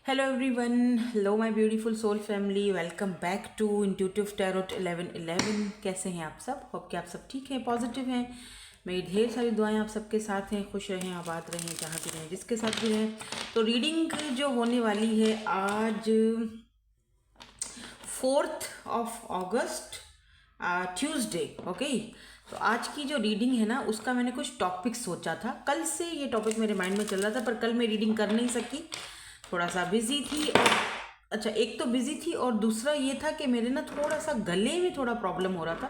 Hello everyone, hello my beautiful soul family, welcome back to intuitive tarot 1111। कैसे हैं आप सब? होप कि आप सब ठीक हैं, पॉजिटिव हैं। मेरी ढेर सारी दुआएं आप सबके साथ हैं। खुश रहें, आबाद रहें, जहाँ भी रहें, जिसके साथ भी रहें। तो रीडिंग जो होने वाली है आज 4 अगस्त ट्यूसडे। ओके, तो आज की जो रीडिंग है ना, उसका मैंने कुछ टॉपिक सोचा था। कल से ये टॉपिक मेरे माइंड में चल रहा था, पर कल मैं रीडिंग कर नहीं सकी, थोड़ा सा बिजी थी। और अच्छा, एक तो बिजी थी और दूसरा ये था कि मेरे ना थोड़ा सा गले में थोड़ा प्रॉब्लम हो रहा था,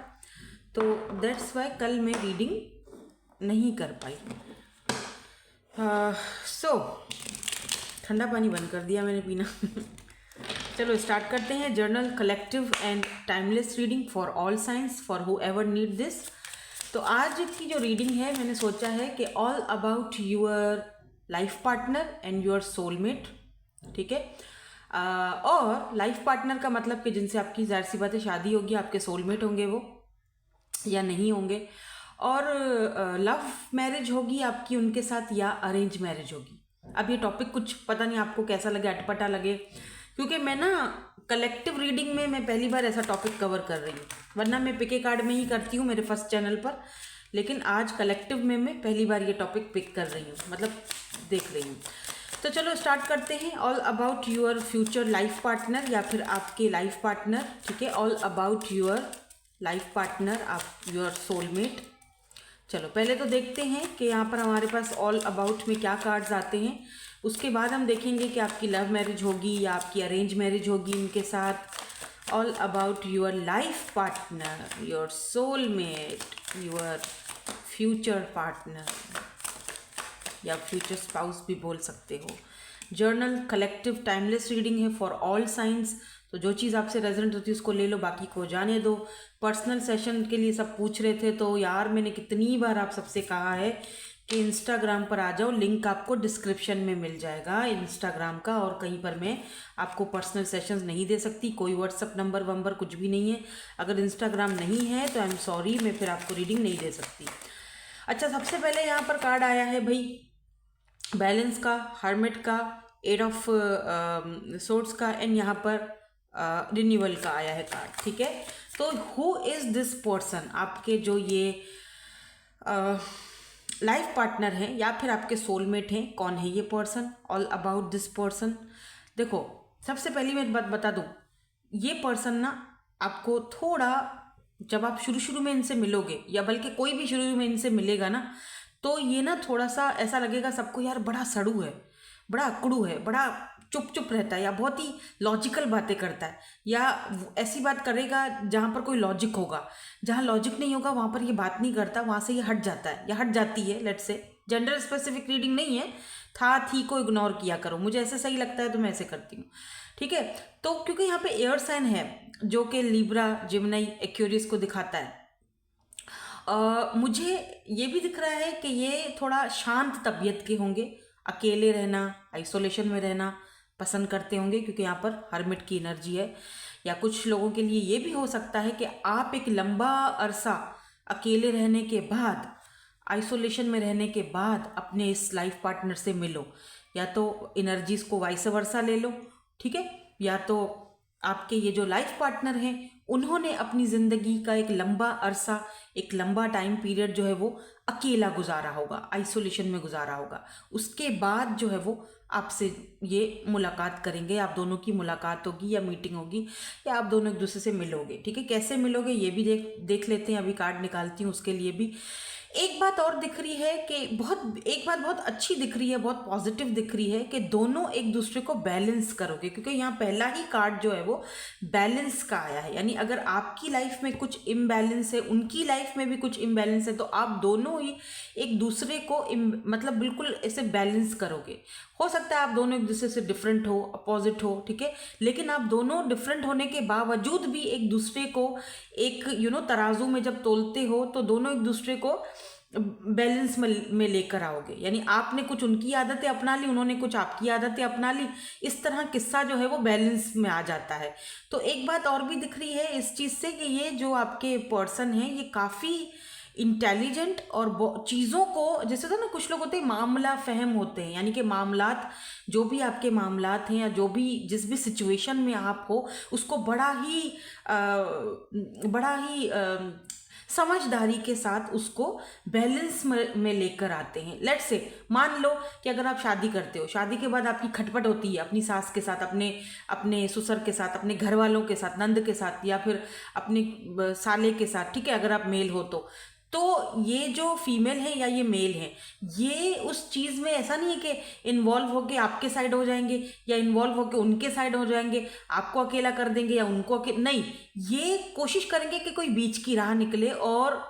तो दैट्स वाई कल मैं रीडिंग नहीं कर पाई। सो ठंडा पानी बंद कर दिया मैंने पीना। चलो स्टार्ट करते हैं। Journal collective and timeless reading for all science for who ever need this. तो आज की जो रीडिंग है, मैंने सोचा है कि all about your life partner and your soulmate. ठीक है, और लाइफ पार्टनर का मतलब कि जिनसे आपकी जाहिर सी बात है शादी होगी, आपके सोलमेट होंगे वो या नहीं होंगे। और लव मैरिज होगी आपकी उनके साथ या अरेंज मैरिज होगी। अब ये टॉपिक कुछ पता नहीं आपको कैसा लगे, अटपटा लगे, क्योंकि मैं ना कलेक्टिव रीडिंग में मैं पहली बार ऐसा टॉपिक कवर कर रही हूँ। वरना मैं पिके कार्ड में ही करती हूँ मेरे फर्स्ट चैनल पर, लेकिन आज कलेक्टिव में मैं पहली बार ये टॉपिक पिक कर रही हूँ, मतलब देख रही हूँ। तो चलो स्टार्ट करते हैं। All about your future life partner या फिर आपके लाइफ पार्टनर। ठीक है, all about your life partner, आप योर सोलमेट। चलो पहले तो देखते हैं कि यहाँ पर हमारे पास ऑल अबाउट में क्या कार्ड्स आते हैं। उसके बाद हम देखेंगे कि आपकी लव मैरिज होगी या आपकी अरेंज मैरिज होगी इनके साथ। All about your life partner, your soulmate, your future partner या फ्यूचर स्पाउस भी बोल सकते हो। जर्नल कलेक्टिव टाइमलेस रीडिंग है फॉर ऑल साइंस। तो जो चीज़ आपसे रेजोनेट होती है उसको ले लो, बाकी को जाने दो। पर्सनल सेशन के लिए सब पूछ रहे थे, तो यार मैंने कितनी बार आप सबसे कहा है कि इंस्टाग्राम पर आ जाओ, लिंक आपको डिस्क्रिप्शन में मिल जाएगा इंस्टाग्राम का। और कहीं पर मैं आपको पर्सनल सेशंस नहीं दे सकती, कोई व्हाट्सअप नंबर वंबर कुछ भी नहीं है। अगर इंस्टाग्राम नहीं है तो आई एम सॉरी, मैं फिर आपको रीडिंग नहीं दे सकती। अच्छा, सबसे पहले यहाँ पर कार्ड आया है भाई बैलेंस का, हर्मिट का, एट ऑफ सोर्ड्स का, एंड यहाँ पर रिन्यूअल का आया है कार्ड। ठीक है, तो हु इज़ दिस पर्सन? आपके जो ये लाइफ पार्टनर हैं या फिर आपके सोलमेट हैं, कौन है ये person? All about this person. देखो, सबसे पहली मैं बात बता दूं, ये पर्सन ना आपको थोड़ा, जब आप शुरू शुरू में इनसे मिलोगे या बल्कि कोई भी शुरू में इनसे मिलेगा ना, तो ये ना थोड़ा सा ऐसा लगेगा सबको, यार बड़ा सड़ू है, बड़ा अकड़ू है, बड़ा चुप चुप रहता है, या बहुत ही लॉजिकल बातें करता है, या ऐसी बात करेगा जहाँ पर कोई लॉजिक होगा। जहाँ लॉजिक नहीं होगा वहाँ पर ये बात नहीं करता, वहाँ से ये हट जाता है या हट जाती है। Let's say gender specific reading नहीं है, था थी को इग्नोर किया करो, मुझे ऐसे सही लगता है तो मैं ऐसे करती हूँ। ठीक है, तो क्योंकि यहाँ पे एयर साइन है जो कि लिब्रा, जिमनाई, एक्वेरियस को दिखाता है, मुझे ये भी दिख रहा है कि ये थोड़ा शांत तबीयत के होंगे, अकेले रहना, आइसोलेशन में रहना पसंद करते होंगे, क्योंकि यहाँ पर हर्मिट की एनर्जी है। या कुछ लोगों के लिए ये भी हो सकता है कि आप एक लंबा अरसा अकेले रहने के बाद, आइसोलेशन में रहने के बाद अपने इस लाइफ पार्टनर से मिलो, या तो एनर्जीज को वाइस वर्सा ले लो। ठीक है, या तो आपके ये जो लाइफ पार्टनर हैं उन्होंने अपनी ज़िंदगी का एक लंबा अरसा, एक लंबा टाइम पीरियड जो है वो अकेला गुजारा होगा, आइसोलेशन में गुजारा होगा। उसके बाद जो है वो आपसे ये मुलाकात करेंगे, आप दोनों की मुलाकात होगी या मीटिंग होगी, या आप दोनों एक दूसरे से मिलोगे। ठीक है, कैसे मिलोगे ये भी देख लेते हैं। अभी कार्ड निकालती हूँ उसके लिए भी। एक बात और दिख रही है कि एक बात बहुत अच्छी दिख रही है, बहुत पॉजिटिव दिख रही है कि दोनों एक दूसरे को बैलेंस करोगे, क्योंकि यहाँ पहला ही कार्ड जो है वो बैलेंस का आया है। यानी अगर आपकी लाइफ में कुछ इम्बैलेंस है, उनकी लाइफ में भी कुछ इम्बैलेंस है, तो आप दोनों ही एक दूसरे को मतलब बिल्कुल ऐसे बैलेंस करोगे। हो सकता है आप दोनों एक दूसरे से डिफरेंट हो, अपोजिट हो, ठीक है, लेकिन आप दोनों डिफरेंट होने के बावजूद भी एक दूसरे को एक तराजू में जब तोलते हो तो दोनों एक दूसरे को बैलेंस में लेकर आओगे। यानी आपने कुछ उनकी आदतें अपना ली, उन्होंने कुछ आपकी आदतें अपना ली, इस तरह किस्सा जो है वो बैलेंस में आ जाता है। तो एक बात और भी दिख रही है इस चीज़ से कि ये जो आपके पर्सन हैं ये काफ़ी इंटेलिजेंट और चीज़ों को, जैसे तो ना कुछ लोग होते हैं मामला फहम होते हैं, यानी कि मामलात, जो भी आपके मामलात हैं या जो भी जिस भी सिचुएशन में आप हो उसको बड़ा ही समझदारी के साथ उसको बैलेंस में लेकर आते हैं। लेट्स से मान लो कि अगर आप शादी करते हो, शादी के बाद आपकी खटपट होती है अपनी सास के साथ, अपने ससुर के साथ, अपने घर वालों के साथ, नंद के साथ, या फिर अपने साले के साथ, ठीक है, अगर आप मेल हो तो ये जो फीमेल है या ये मेल है, ये उस चीज़ में ऐसा नहीं है कि इन्वॉल्व होके आपके साइड हो जाएंगे या इन्वॉल्व होके उनके साइड हो जाएंगे, आपको अकेला कर देंगे या उनको नहीं, ये कोशिश करेंगे कि कोई बीच की राह निकले और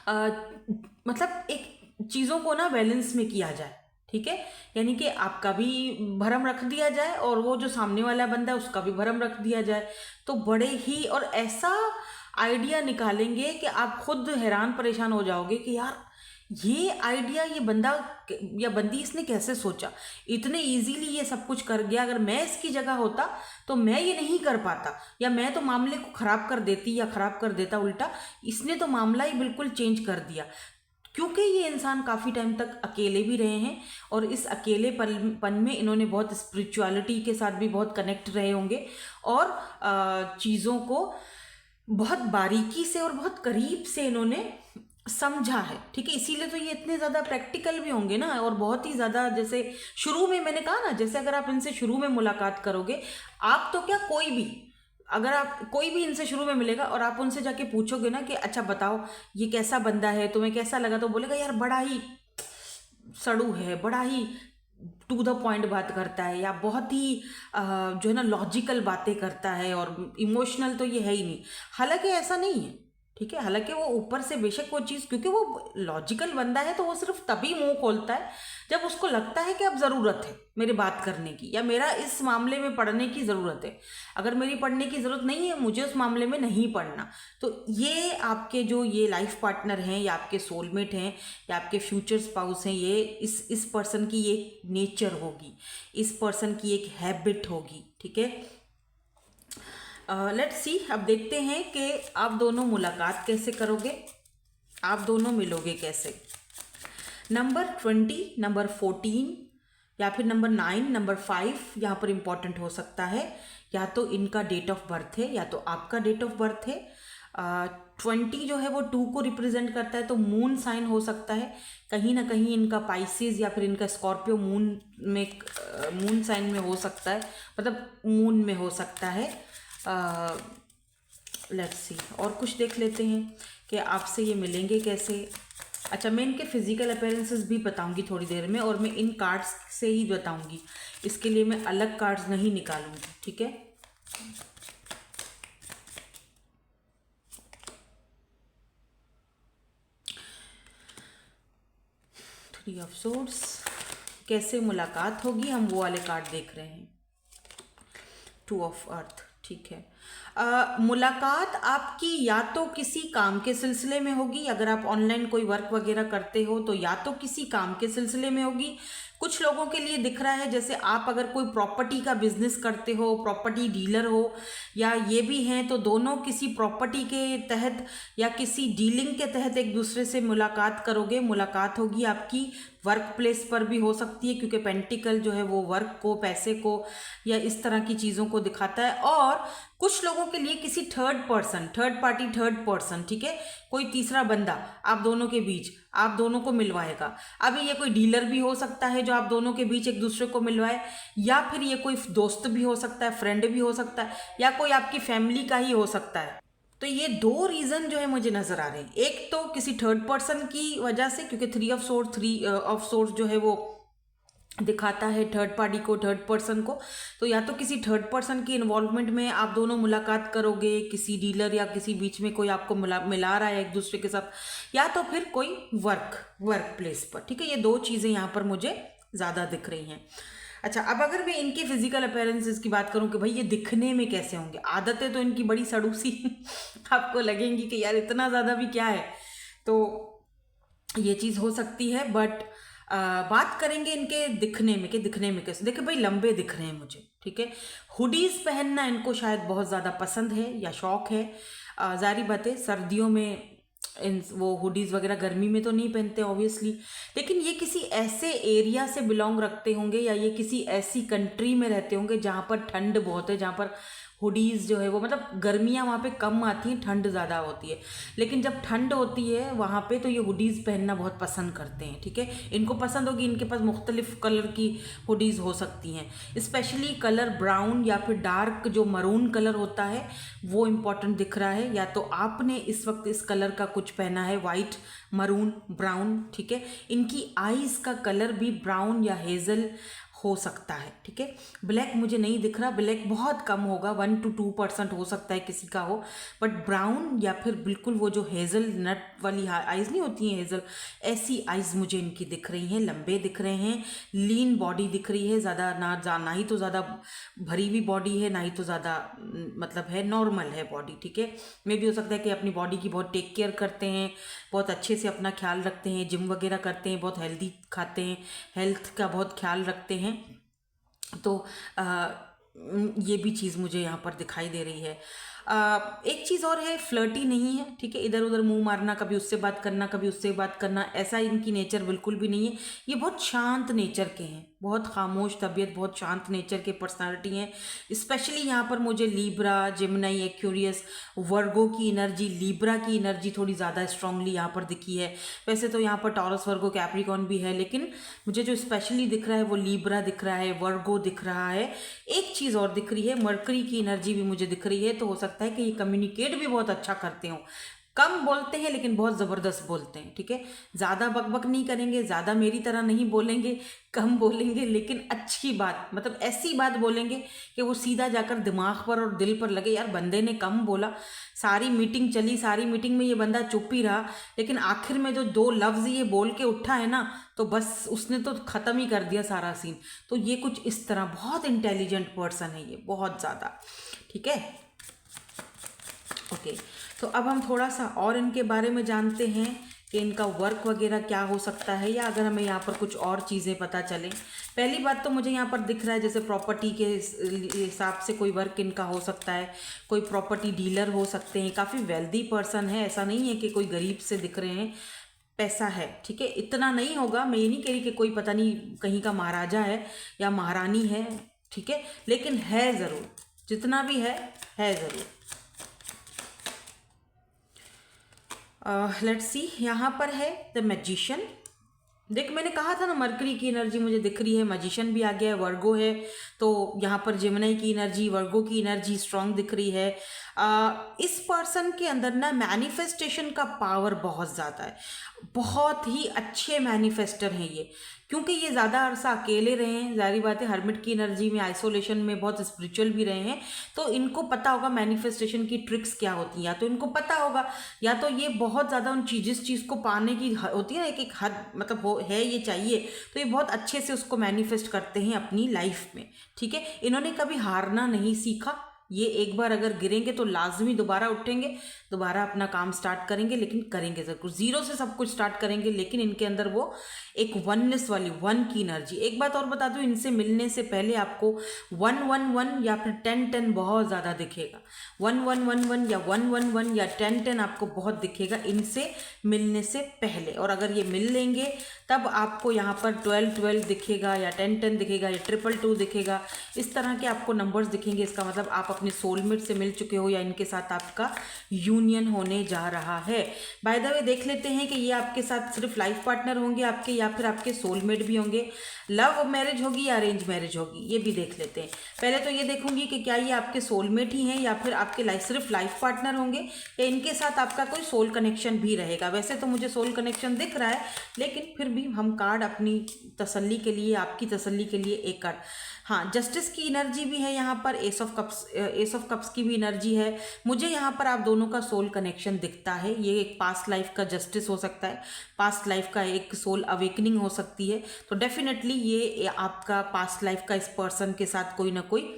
मतलब एक चीज़ों को ना बैलेंस में किया जाए, ठीक है। यानी कि आपका भी भरम रख दिया जाए और वो जो सामने वाला बंदा है उसका भी भरम रख दिया जाए। तो बड़े ही और ऐसा आइडिया निकालेंगे कि आप खुद हैरान परेशान हो जाओगे कि यार ये आइडिया ये बंदा या बंदी इसने कैसे सोचा, इतने इजीली ये सब कुछ कर गया। अगर मैं इसकी जगह होता तो मैं ये नहीं कर पाता, या मैं तो मामले को ख़राब कर देती या ख़राब कर देता उल्टा। इसने तो मामला ही बिल्कुल चेंज कर दिया, क्योंकि ये इंसान काफ़ी टाइम तक अकेले भी रहे हैं और इस अकेलेपन में इन्होंने बहुत स्पिरिचुअलिटी के साथ भी बहुत कनेक्ट रहे होंगे और चीज़ों को बहुत बारीकी से और बहुत करीब से इन्होंने समझा है, ठीक है। इसीलिए तो ये इतने ज़्यादा प्रैक्टिकल भी होंगे ना, और बहुत ही ज़्यादा, जैसे शुरू में मैंने कहा ना, जैसे अगर आप इनसे शुरू में मुलाकात करोगे, आप तो क्या कोई भी, अगर आप कोई भी इनसे शुरू में मिलेगा और आप उनसे जाके पूछोगे ना कि अच्छा बताओ ये कैसा बंदा है, तुम्हें कैसा लगा, तो बोलेगा यार बड़ा ही सड़ू है, बड़ा ही टू द पॉइंट बात करता है, या बहुत ही जो है ना लॉजिकल बातें करता है, और इमोशनल तो ये है ही नहीं। हालांकि ऐसा नहीं है, ठीक है। हालांकि वो ऊपर से बेशक वो चीज़, क्योंकि वो लॉजिकल बंदा है तो वो सिर्फ तभी मुंह खोलता है जब उसको लगता है कि अब ज़रूरत है मेरे बात करने की, या मेरा इस मामले में पढ़ने की ज़रूरत है। अगर मेरी पढ़ने की ज़रूरत नहीं है, मुझे उस मामले में नहीं पढ़ना, तो ये आपके जो ये लाइफ पार्टनर हैं या आपके सोलमेट हैं या आपके फ्यूचर स्पाउस हैं, ये इस पर्सन की एक नेचर होगी, इस पर्सन की एक हैबिट होगी, ठीक है। लेट्स सी, अब देखते हैं कि आप दोनों मुलाकात कैसे करोगे, आप दोनों मिलोगे कैसे। नंबर 20, नंबर 14 या फिर नंबर 9, नंबर 5 यहाँ पर इम्पॉर्टेंट हो सकता है। या तो इनका डेट ऑफ बर्थ है या तो आपका डेट ऑफ बर्थ है। 20 जो है वो 2 को रिप्रेजेंट करता है, तो मून साइन हो सकता है, कहीं ना कहीं इनका पाइसेस या फिर इनका स्कॉर्पियो मून साइन में हो सकता है, मतलब मून में हो सकता है। लेट्स सी, और कुछ देख लेते हैं कि आपसे ये मिलेंगे कैसे। अच्छा, मैं इनके फिजिकल अपीयरेंसेस भी बताऊंगी थोड़ी देर में, और मैं इन कार्ड्स से ही बताऊंगी, इसके लिए मैं अलग कार्ड्स नहीं निकालूंगी, ठीक है। थ्री ऑफ सोर्ड्स, कैसे मुलाकात होगी, हम वो वाले कार्ड देख रहे हैं। टू ऑफ अर्थ, ठीक है। मुलाकात आपकी या तो किसी काम के सिलसिले में होगी, अगर आप ऑनलाइन कोई वर्क वगैरह करते हो तो या तो किसी काम के सिलसिले में होगी। कुछ लोगों के लिए दिख रहा है जैसे आप अगर कोई प्रॉपर्टी का बिजनेस करते हो, प्रॉपर्टी डीलर हो, या ये भी हैं, तो दोनों किसी प्रॉपर्टी के तहत या किसी डीलिंग के तहत एक दूसरे से मुलाकात करोगे। मुलाकात होगी आपकी वर्क प्लेस पर भी हो सकती है, क्योंकि पेंटिकल जो है वो वर्क को, पैसे को या इस तरह की चीज़ों को दिखाता है। और कुछ लोगों के लिए किसी थर्ड पार्टी, थर्ड पर्सन, ठीक है, कोई तीसरा बंदा आप दोनों के बीच, आप दोनों को मिलवाएगा। अभी ये कोई डीलर भी हो सकता है जो आप दोनों के बीच एक दूसरे को मिलवाए, या फिर ये कोई दोस्त भी हो सकता है, फ्रेंड भी हो सकता है, या कोई आपकी फैमिली का ही हो सकता है। तो ये 2 रीज़न जो है मुझे नज़र आ रहे हैं। एक तो किसी थर्ड पर्सन की वजह से, क्योंकि थ्री ऑफ सोर्स जो है वो दिखाता है थर्ड पार्टी को, थर्ड पर्सन को, तो या तो किसी थर्ड पर्सन की इन्वॉल्वमेंट में आप दोनों मुलाकात करोगे, किसी डीलर या किसी बीच में कोई आपको मिला रहा है एक दूसरे के साथ, या तो फिर कोई वर्क प्लेस पर, ठीक है। ये 2 चीज़ें यहाँ पर मुझे ज़्यादा दिख रही हैं। अच्छा, अब अगर मैं इनके फिजिकल अपीयरेंसेस की बात करूं कि भाई ये दिखने में कैसे होंगे, आदतें तो इनकी बड़ी सड़ूसी आपको लगेंगी कि यार इतना ज़्यादा भी क्या है, तो ये चीज़ हो सकती है। बट बात करेंगे इनके दिखने में कि दिखने में कैसे। देखिए भाई, लंबे दिख रहे हैं मुझे, ठीक है। हुडीज़ पहनना इनको शायद बहुत ज़्यादा पसंद है या शौक है। जारी बात है, सर्दियों में इन वो हुडीज़ वगैरह गर्मी में तो नहीं पहनते ऑब्वियसली, लेकिन ये किसी ऐसे एरिया से बिलोंग रखते होंगे या ये किसी ऐसी कंट्री में रहते होंगे जहाँ पर ठंड बहुत है, जहाँ पर हुडीज़ जो है वो मतलब गर्मियाँ वहाँ पे कम आती हैं, ठंड ज़्यादा होती है। लेकिन जब ठंड होती है वहाँ पे तो ये हुडीज़ पहनना बहुत पसंद करते हैं, ठीक है। इनको पसंद होगी, इनके पास मुख्तलिफ कलर की हुडीज़ हो सकती हैं। स्पेशली कलर ब्राउन या फिर डार्क जो मरून कलर होता है वो इम्पॉर्टेंट दिख रहा है। या तो आपने इस वक्त इस कलर का कुछ पहना है, वाइट, मरून, ब्राउन, ठीक है। इनकी आईज़ का कलर भी ब्राउन या हेज़ल हो सकता है, ठीक है। ब्लैक मुझे नहीं दिख रहा, ब्लैक बहुत कम होगा, 1 to 2% हो सकता है किसी का हो, बट ब्राउन या फिर बिल्कुल वो जो हेज़ल नट वाली आइज़ नहीं होती हैं हेज़ल, ऐसी आइज़ मुझे इनकी दिख रही हैं। लंबे दिख रहे हैं, लीन बॉडी दिख रही है, ज़्यादा ना ही तो ज़्यादा भरी हुई बॉडी है, ना ही तो ज़्यादा मतलब है, नॉर्मल है बॉडी, ठीक है। मे भी हो सकता है कि अपनी बॉडी की बहुत टेक केयर करते हैं, बहुत अच्छे से अपना ख्याल रखते हैं, जिम वगैरह करते हैं, बहुत हेल्दी खाते हैं, हेल्थ का बहुत ख्याल रखते हैं। तो ये भी चीज़ मुझे यहाँ पर दिखाई दे रही है। एक चीज़ और है, फ्लर्टी नहीं है, ठीक है। इधर उधर मुंह मारना, कभी उससे बात करना, कभी उससे बात करना, ऐसा इनकी नेचर बिल्कुल भी नहीं है। ये बहुत शांत नेचर के हैं, बहुत खामोश तबीयत, बहुत शांत नेचर के पर्सनालिटी हैं। स्पेशली यहाँ पर मुझे लीब्रा, जेमिनी, एक्वेरियस, वर्गो की एनर्जी, लीब्रा की एनर्जी थोड़ी ज़्यादा स्ट्रांगली यहाँ पर दिखी है। वैसे तो यहाँ पर टॉरस, वर्गो, कैप्रिकॉर्न भी है, लेकिन मुझे जो स्पेशली दिख रहा है वो लीब्रा दिख रहा है, वर्गो दिख रहा है। एक चीज़ और दिख रही है, मरकरी की एनर्जी भी मुझे दिख रही है। तो हो सकता है कि ये कम्युनिकेट भी बहुत अच्छा करते हो, कम बोलते हैं लेकिन बहुत ज़बरदस्त बोलते हैं, ठीक है। ज़्यादा बकबक नहीं करेंगे, ज़्यादा मेरी तरह नहीं बोलेंगे, कम बोलेंगे, लेकिन अच्छी बात, मतलब ऐसी बात बोलेंगे कि वो सीधा जाकर दिमाग पर और दिल पर लगे। यार बंदे ने कम बोला, सारी मीटिंग चली, सारी मीटिंग में ये बंदा चुप ही रहा, लेकिन आखिर में जो 2 लफ्ज़ ये बोल के उठा है ना, तो बस उसने तो ख़त्म ही कर दिया सारा सीन। तो ये कुछ इस तरह बहुत इंटेलिजेंट पर्सन है ये, बहुत ज़्यादा, ठीक है। ओके, तो अब हम थोड़ा सा और इनके बारे में जानते हैं कि इनका वर्क वगैरह क्या हो सकता है, या अगर हमें यहाँ पर कुछ और चीज़ें पता चलें। पहली बात तो मुझे यहाँ पर दिख रहा है जैसे प्रॉपर्टी के हिसाब से कोई वर्क इनका हो सकता है, कोई प्रॉपर्टी डीलर हो सकते हैं, काफ़ी वेल्दी पर्सन है, ऐसा नहीं है कि कोई गरीब से दिख रहे हैं, पैसा है, ठीक है। इतना नहीं होगा, मैं ये नहीं कह रही कि कोई पता नहीं कहीं का महाराजा है या महारानी है, ठीक है, लेकिन है ज़रूर, जितना भी है ज़रूर। लेट्स सी, यहाँ पर है द मैजिशियन। देख मैंने कहा था ना मरकरी की एनर्जी मुझे दिख रही है, मैजिशियन भी आ गया है, वर्गो है, तो यहाँ पर जेमिनी की एनर्जी, वर्गो की एनर्जी स्ट्रांग दिख रही है। इस पर्सन के अंदर ना मैनिफेस्टेशन का पावर बहुत ज़्यादा है, बहुत ही अच्छे मैनिफेस्टर हैं ये, क्योंकि ये ज़्यादा अरसा अकेले रहे हैं, जारी बात है, हर्मिट की एनर्जी में, आइसोलेशन में, बहुत स्पिरिचुअल भी रहे हैं, तो इनको पता होगा मैनिफेस्टेशन की ट्रिक्स क्या होती हैं, या तो इनको पता होगा, या तो ये बहुत ज़्यादा उन जिस चीज़ को पाने की होती है ना, एक हद मतलब है ये चाहिए, तो ये बहुत अच्छे से उसको मैनिफेस्ट करते हैं अपनी लाइफ में, ठीक है। इन्होंने कभी हारना नहीं सीखा, ये एक बार अगर गिरेंगे तो लाजमी दोबारा उठेंगे, दोबारा अपना काम स्टार्ट करेंगे, लेकिन करेंगे ज़रूर, ज़ीरो से सब कुछ स्टार्ट करेंगे, लेकिन इनके अंदर वो एक वननेस वाली, वन की एनर्जी। एक बात और बता दूं, इनसे मिलने से पहले आपको 111 या फिर 1010 बहुत ज़्यादा दिखेगा, 1111 या 111 या 1010 आपको बहुत दिखेगा इनसे मिलने से पहले। और अगर ये मिल लेंगे तब आपको यहाँ पर 1212 दिखेगा, या 1010 दिखेगा, या 222 दिखेगा, इस तरह के आपको नंबर्स दिखेंगे। इसका मतलब आप अपने सोलमेट से मिल चुके हो, या इनके साथ आपका यूनियन होने जा रहा है। बाय द वे देख लेते हैं कि ये आपके साथ सिर्फ लाइफ पार्टनर होंगे आपके, या फिर आपके सोलमेट भी होंगे, लव मैरिज होगी या अरेंज मैरिज होगी, ये भी देख लेते हैं। पहले तो ये देखूंगी कि क्या ये आपके सोलमेट ही हैं, या फिर आपके सिर्फ लाइफ पार्टनर होंगे, या इनके साथ आपका कोई सोल कनेक्शन भी रहेगा। वैसे तो मुझे सोल कनेक्शन दिख रहा है, लेकिन फिर भी हम कार्ड अपनी तसल्ली के लिए, आपकी तसल्ली के लिए एक कार्ड, हाँ, जस्टिस की एनर्जी भी है यहाँ पर, एस ऑफ कप्स की भी एनर्जी है। मुझे यहाँ पर आप दोनों का सोल कनेक्शन दिखता है, ये एक पास्ट लाइफ का जस्टिस हो सकता है, पास्ट लाइफ का एक सोल अवेकनिंग हो सकती है। तो डेफिनेटली ये आपका पास्ट लाइफ का इस पर्सन के साथ कोई ना कोई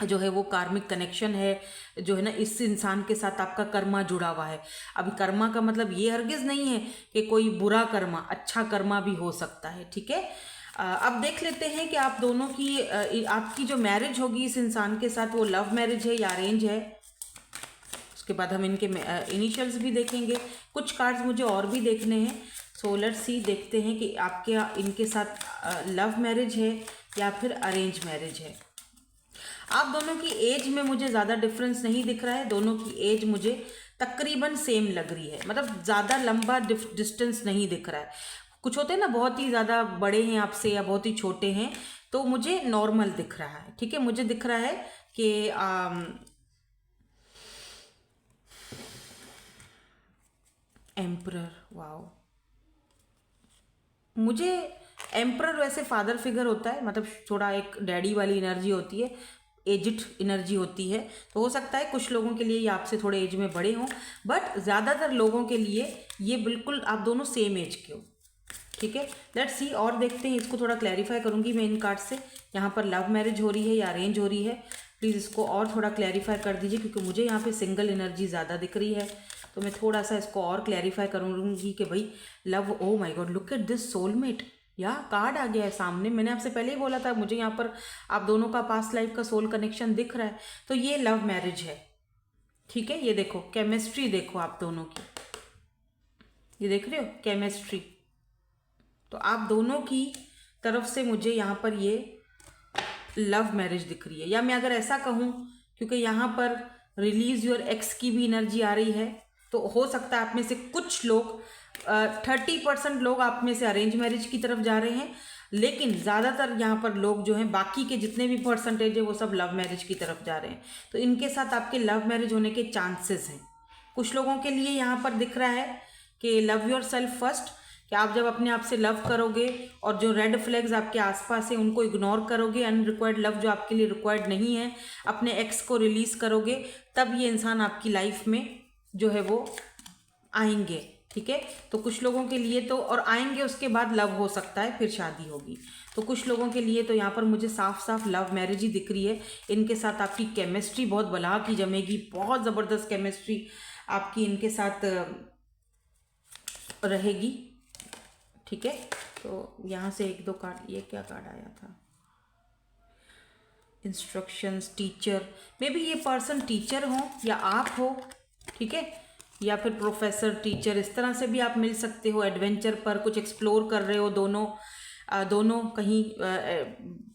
जो है वो कार्मिक कनेक्शन है, जो है ना, इस इंसान के साथ आपका कर्मा जुड़ा हुआ है। अभी कर्मा का मतलब ये हरगिज़ नहीं है कि कोई बुरा कर्मा, अच्छा कर्मा भी हो सकता है, ठीक है। अब देख लेते हैं कि आप दोनों की आपकी जो मैरिज होगी इस इंसान के साथ, वो लव मैरिज है या अरेंज है। उसके बाद हम इनके इनिशियल्स भी देखेंगे, कुछ कार्ड्स मुझे और भी देखने हैं। सो लेट्स सी, देखते हैं कि आपके इनके साथ लव मैरिज है या फिर अरेंज मैरिज है। आप दोनों की एज में मुझे ज़्यादा डिफरेंस नहीं दिख रहा है, दोनों की एज मुझे तकरीबन सेम लग रही है, मतलब ज़्यादा लंबा डिस्टेंस नहीं दिख रहा है। कुछ होते हैं ना बहुत ही ज़्यादा बड़े हैं आपसे या बहुत ही छोटे हैं, तो मुझे नॉर्मल दिख रहा है। ठीक है, मुझे दिख रहा है कि एम्परर, वाओ, मुझे एम्परर वैसे फादर फिगर होता है, मतलब थोड़ा एक डैडी वाली एनर्जी होती है, एजिड एनर्जी होती है। तो हो सकता है कुछ लोगों के लिए ये आपसे थोड़े एज में बड़े हों, बट ज़्यादातर लोगों के लिए ये बिल्कुल आप दोनों सेम एज के हो। ठीक है, लेट्स सी और देखते हैं। इसको थोड़ा क्लैरिफाई करूंगी मैं इन कार्ड से, यहाँ पर लव मैरिज हो रही है या अरेंज हो रही है। प्लीज़ इसको और थोड़ा क्लैरिफाई कर दीजिए, क्योंकि मुझे यहाँ पे सिंगल एनर्जी ज़्यादा दिख रही है, तो मैं थोड़ा सा इसको और क्लैरिफाई करूँगी कि भाई love, oh my God, look at this soulmate, या कार्ड आ गया है सामने। मैंने आपसे पहले ही बोला था मुझे यहाँ पर आप दोनों का पास्ट लाइफ का सोल कनेक्शन दिख रहा है, तो ये लव मैरिज है। ठीक है, ये देखो केमिस्ट्री, देखो आप दोनों की, ये देख रहे हो केमिस्ट्री। तो आप दोनों की तरफ से मुझे यहाँ पर ये लव मैरिज दिख रही है, या मैं अगर ऐसा कहूँ, क्योंकि यहाँ पर रिलीज योर एक्स की भी एनर्जी आ रही है, तो हो सकता है आप में से कुछ लोग 30% लोग आप में से अरेंज मैरिज की तरफ जा रहे हैं, लेकिन ज़्यादातर यहाँ पर लोग जो हैं, बाकी के जितने भी परसेंटेज है वो सब लव मैरिज की तरफ जा रहे हैं। तो इनके साथ आपके लव मैरिज होने के चांसेस हैं। कुछ लोगों के लिए यहाँ पर दिख रहा है कि लव योर सेल्फ फर्स्ट, कि आप जब अपने आप से लव करोगे और जो रेड फ्लैग्स आपके आसपास है उनको इग्नोर करोगे, अनरिक्वायर्ड लव जो आपके लिए रिक्वायर्ड नहीं है, अपने एक्स को रिलीज करोगे, तब ये इंसान आपकी लाइफ में जो है वो आएंगे। ठीक है, तो कुछ लोगों के लिए तो, और आएंगे उसके बाद लव हो सकता है, फिर शादी होगी। तो कुछ लोगों के लिए तो यहाँ पर मुझे साफ साफ लव मैरिज ही दिख रही है। इनके साथ आपकी केमिस्ट्री बहुत बला की जमेगी, बहुत ज़बरदस्त केमिस्ट्री आपकी इनके साथ रहेगी। ठीक है, तो यहाँ से एक दो कार्ड, ये क्या कार्ड आया था, इंस्ट्रक्शंस, टीचर, मे बी ये पर्सन टीचर हो या आप हो। ठीक है, या फिर प्रोफेसर टीचर, इस तरह से भी आप मिल सकते हो। एडवेंचर पर कुछ एक्सप्लोर कर रहे हो दोनों, दोनों कहीं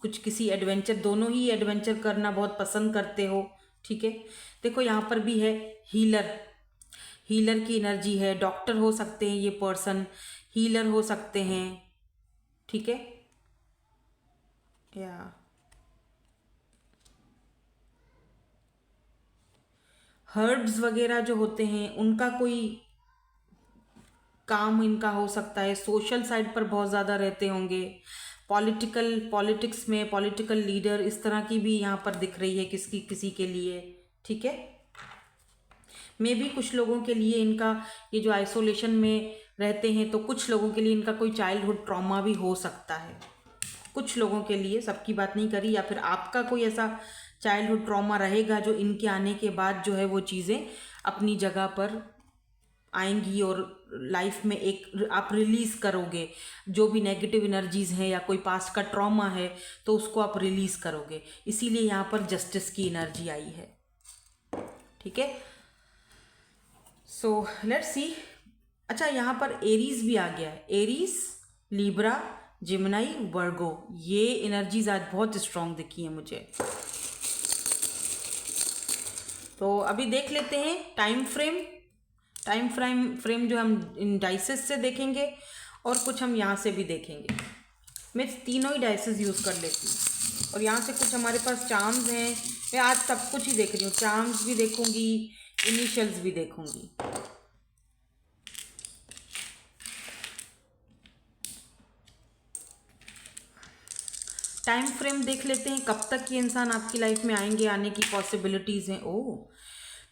कुछ किसी एडवेंचर, दोनों ही एडवेंचर करना बहुत पसंद करते हो। ठीक है, देखो यहाँ पर भी है हीलर, हीलर की एनर्जी है। डॉक्टर हो सकते हैं ये पर्सन, हीलर हो सकते हैं। ठीक है, या हर्ब्स वगैरह जो होते हैं उनका कोई काम इनका हो सकता है। सोशल साइड पर बहुत ज़्यादा रहते होंगे। पॉलिटिक्स में पॉलिटिकल लीडर, इस तरह की भी यहाँ पर दिख रही है किसी के लिए। ठीक है, मे भी कुछ लोगों के लिए इनका ये जो आइसोलेशन में रहते हैं, तो कुछ लोगों के लिए इनका कोई चाइल्डहुड ट्रॉमा भी हो सकता है। कुछ लोगों के लिए, सबकी बात नहीं करी, या फिर आपका कोई ऐसा चाइल्डहुड ट्रॉमा रहेगा जो इनके आने के बाद जो है वो चीज़ें अपनी जगह पर आएंगी और लाइफ में एक आप रिलीज़ करोगे। जो भी नेगेटिव एनर्जीज़ हैं या कोई पास्ट का ट्रॉमा है तो उसको आप रिलीज़ करोगे, इसीलिए यहाँ पर जस्टिस की एनर्जी आई है। ठीक है, सो लेट्स सी। अच्छा, यहाँ पर एरीज भी आ गया है, एरीज, लिब्रा, जिमनाई, वर्गो, ये एनर्जीज आज बहुत स्ट्रॉन्ग दिखी है मुझे। तो अभी देख लेते हैं टाइम फ्रेम जो हम इन डाइसेस से देखेंगे और कुछ हम यहाँ से भी देखेंगे। मैं तीनों ही डाइसेस यूज़ कर लेती हूँ, और यहाँ से कुछ हमारे पास चार्म्स हैं। मैं आज सब कुछ ही देख रही हूँ, चार्म्स भी देखूँगी, इनिशियल्स भी देखूँगी। टाइम फ्रेम देख लेते हैं, कब तक ये इंसान आपकी लाइफ में आएंगे, आने की पॉसिबिलिटीज़ हैं। ओह,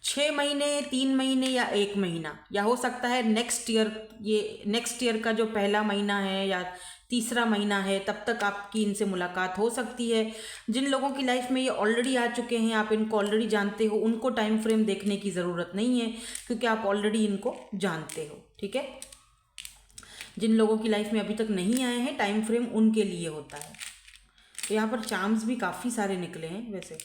6 महीने, 3 महीने या 1 महीना, या हो सकता है नेक्स्ट ईयर, ये नेक्स्ट ईयर का जो पहला महीना है या तीसरा महीना है, तब तक आपकी इनसे मुलाकात हो सकती है। जिन लोगों की लाइफ में ये ऑलरेडी आ चुके हैं, आप इनको ऑलरेडी जानते हो, उनको टाइम फ्रेम देखने की ज़रूरत नहीं है, क्योंकि आप ऑलरेडी इनको जानते हो। ठीक है, जिन लोगों की लाइफ में अभी तक नहीं आए हैं, टाइम फ्रेम उनके लिए होता है। यहाँ पर चार्म्स भी काफ़ी सारे निकले हैं। वैसे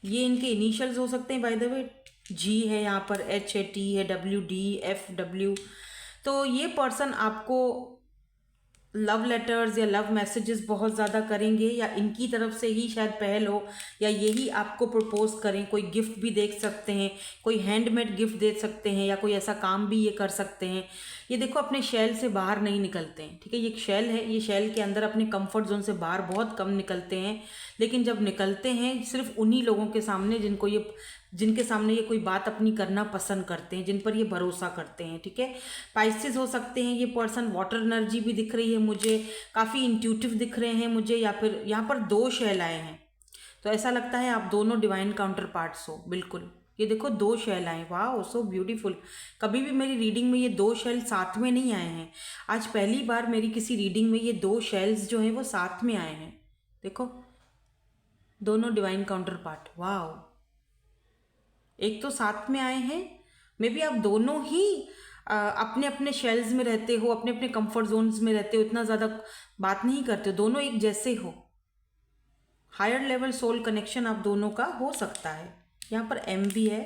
ये इनके इनिशियल्स हो सकते हैं, बाय द वे जी है, यहाँ पर H है, T है, W, D, F, W। तो ये पर्सन आपको लव लेटर्स या लव मैसेजेस बहुत ज़्यादा करेंगे, या इनकी तरफ से ही शायद पहल हो, या यही आपको प्रपोज करें। कोई गिफ्ट भी दे सकते हैं, कोई हैंडमेड गिफ्ट दे सकते हैं, या कोई ऐसा काम भी ये कर सकते हैं। ये देखो अपने शेल से बाहर नहीं निकलते हैं, ठीक है। ये एक शेल है, ये शेल के अंदर अपने कंफर्ट जोन से बाहर बहुत कम निकलते हैं, लेकिन जब निकलते हैं सिर्फ उन्हीं लोगों के सामने जिनके सामने ये कोई बात अपनी करना पसंद करते हैं, जिन पर ये भरोसा करते हैं, ठीक है। पाइसेस हो सकते हैं ये पर्सन। वाटर एनर्जी भी दिख रही है मुझे, काफ़ी इंट्यूटिव दिख रहे हैं मुझे, या फिर यहाँ पर 2 शेल आए हैं, तो ऐसा लगता है आप दोनों डिवाइन काउंटर पार्ट्स हो। बिल्कुल, ये देखो 2 शेल आए, वाह सो ब्यूटीफुल। कभी भी मेरी रीडिंग में ये 2 शेल साथ में नहीं आए हैं। आज पहली बार मेरी किसी रीडिंग में ये 2 शेल्स जो हैं वो साथ में आए हैं। देखो दोनों डिवाइन काउंटर पार्ट, वाह। एक तो साथ में आए हैं, मे बी आप दोनों ही अपने अपने शेल्स में रहते हो, अपने अपने कंफर्ट जोन्स में रहते हो, इतना ज़्यादा बात नहीं करते हो, दोनों एक जैसे हो। हायर लेवल सोल कनेक्शन आप दोनों का हो सकता है। यहाँ पर M भी है,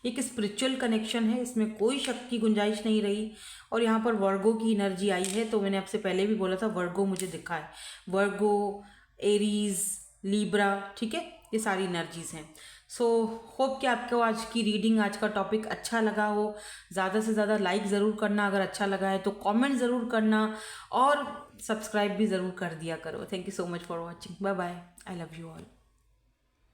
एक स्पिरिचुअल कनेक्शन है, इसमें कोई शक की गुंजाइश नहीं रही। और यहाँ पर वर्गो की एनर्जी आई है, तो मैंने आपसे पहले भी बोला था वर्गो मुझे दिखा है। वर्गो, एरीज, लीब्रा, ठीक है, ये सारी एनर्जीज हैं। सो होप कि आपको आज की रीडिंग, आज का टॉपिक अच्छा लगा हो। ज़्यादा से ज़्यादा लाइक ज़रूर करना, अगर अच्छा लगा है तो कमेंट ज़रूर करना, और सब्सक्राइब भी ज़रूर कर दिया करो। Thank you so much for watching. Bye bye, I love you all.